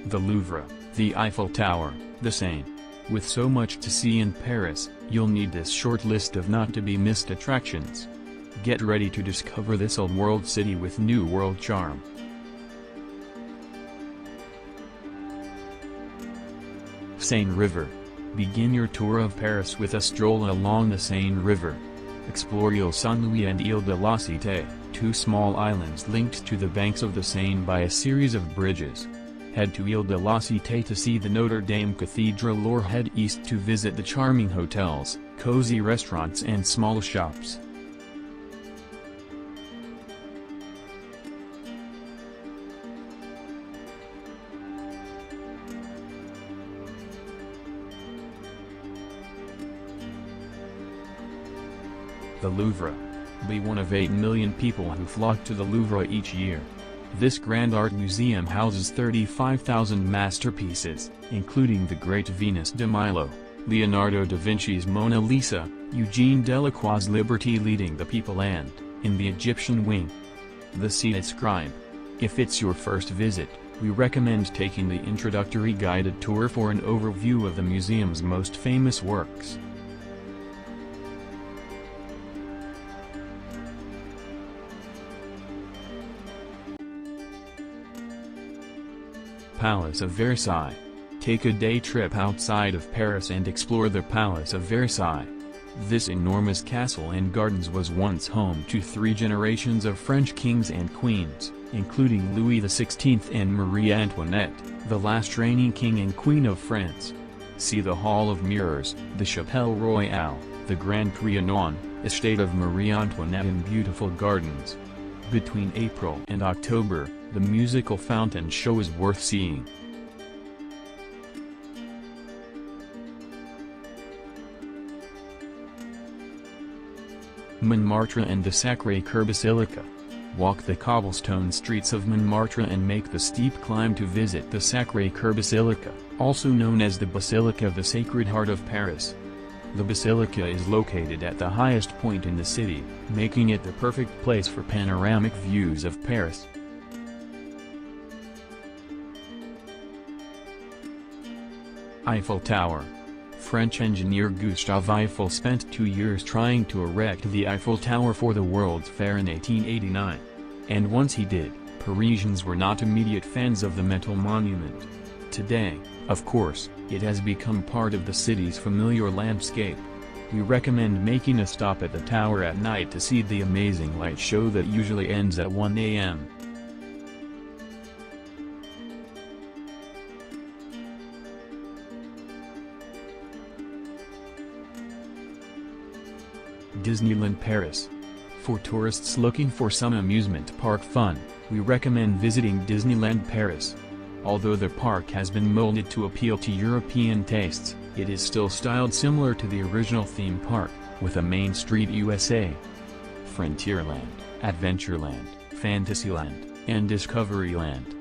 the Louvre, the Eiffel Tower, the Seine. With so much to see in Paris, you'll need this short list of not-to-be-missed attractions. Get ready to discover this old-world city with new world charm. Seine River. Begin your tour of Paris with a stroll along the Seine River. Explore Île Saint-Louis and Île de la Cité, two small islands linked to the banks of the Seine by a series of bridges. Head to Île de la Cité to see the Notre Dame Cathedral or head east to visit the charming hotels, cozy restaurants and small shops. The Louvre. Be one of 8 million people who flock to the Louvre each year. This grand art museum houses 35,000 masterpieces, including the great Venus de Milo, Leonardo da Vinci's Mona Lisa, Eugene Delacroix's Liberty Leading the People and, in the Egyptian wing, the Seated Scribe. If it's your first visit, we recommend taking the introductory guided tour for an overview of the museum's most famous works. Palace of Versailles. Take a day trip outside of Paris and explore the Palace of Versailles. This enormous castle and gardens was once home to 3 generations of French kings and queens, including Louis XVI and Marie Antoinette, the last reigning king and queen of France. See the Hall of Mirrors, the Chapelle Royale, the Grand Trianon, estate of Marie Antoinette and beautiful gardens. Between April and October, the musical fountain show is worth seeing. Montmartre and the Sacré-Cœur Basilica. Walk the cobblestone streets of Montmartre and make the steep climb to visit the Sacré-Cœur Basilica, also known as the Basilica of the Sacred Heart of Paris. The basilica is located at the highest point in the city, making it the perfect place for panoramic views of Paris. Eiffel Tower. French engineer Gustave Eiffel spent 2 years trying to erect the Eiffel Tower for the World's Fair in 1889. And once he did, Parisians were not immediate fans of the metal monument. Today, of course, it has become part of the city's familiar landscape. We recommend making a stop at the tower at night to see the amazing light show that usually ends at 1 a.m. Disneyland Paris. For tourists looking for some amusement park fun, we recommend visiting Disneyland Paris. Although the park has been molded to appeal to European tastes, it is still styled similar to the original theme park, with a Main Street USA, Frontierland, Adventureland, Fantasyland, and Discoveryland.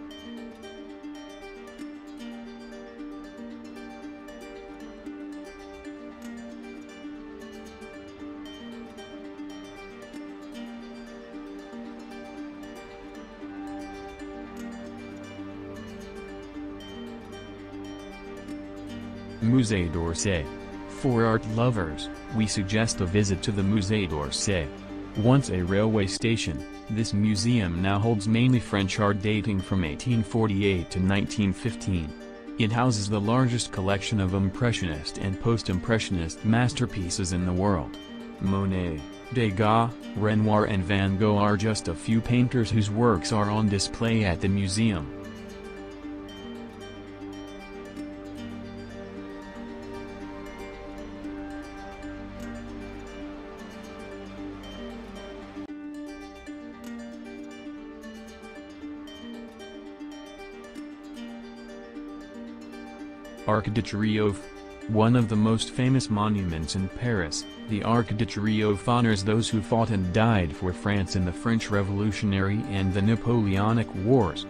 Musée d'Orsay. For art lovers, we suggest a visit to the Musée d'Orsay. Once a railway station, this museum now holds mainly French art dating from 1848 to 1915. It houses the largest collection of Impressionist and Post-Impressionist masterpieces in the world. Monet, Degas, Renoir and Van Gogh are just a few painters whose works are on display at the museum. Arc de Triomphe. One of the most famous monuments in Paris, the Arc de Triomphe honors those who fought and died for France in the French Revolutionary and the Napoleonic Wars.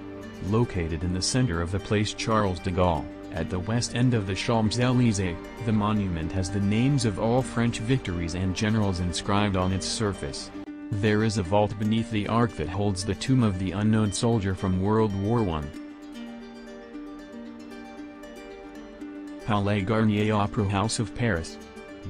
Located in the center of the Place Charles de Gaulle, at the west end of the Champs-Elysees, the monument has the names of all French victories and generals inscribed on its surface. There is a vault beneath the arc that holds the tomb of the unknown soldier from World War I. Palais Garnier Opera House of Paris.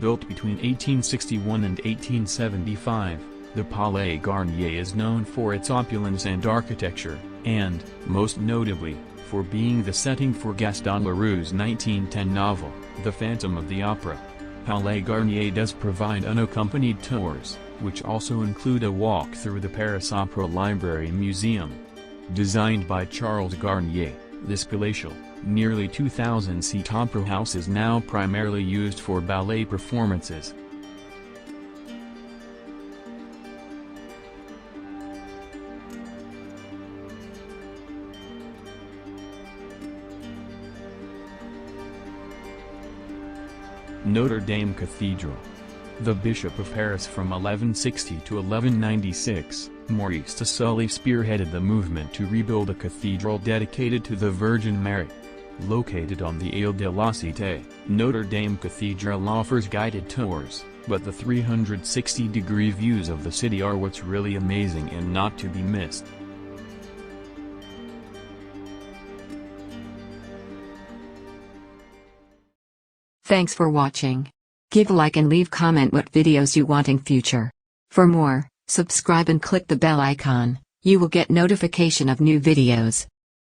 Built between 1861 and 1875, the Palais Garnier is known for its opulence and architecture, and, most notably, for being the setting for Gaston Leroux's 1910 novel, The Phantom of the Opera. Palais Garnier does provide unaccompanied tours, which also include a walk through the Paris Opera Library Museum. Designed by Charles Garnier, this palatial, nearly 2,000-seat opera house is now primarily used for ballet performances. Notre Dame Cathedral. The Bishop of Paris from 1160 to 1196, Maurice de Sully spearheaded the movement to rebuild a cathedral dedicated to the Virgin Mary. Located on the Île de la Cité, Notre Dame Cathedral offers guided tours, but the 360-degree views of the city are what's really amazing and not to be missed. Thanks for watching. Give a like and leave comment what videos you want in future. For more, subscribe and click the bell icon. You will get notification of new videos.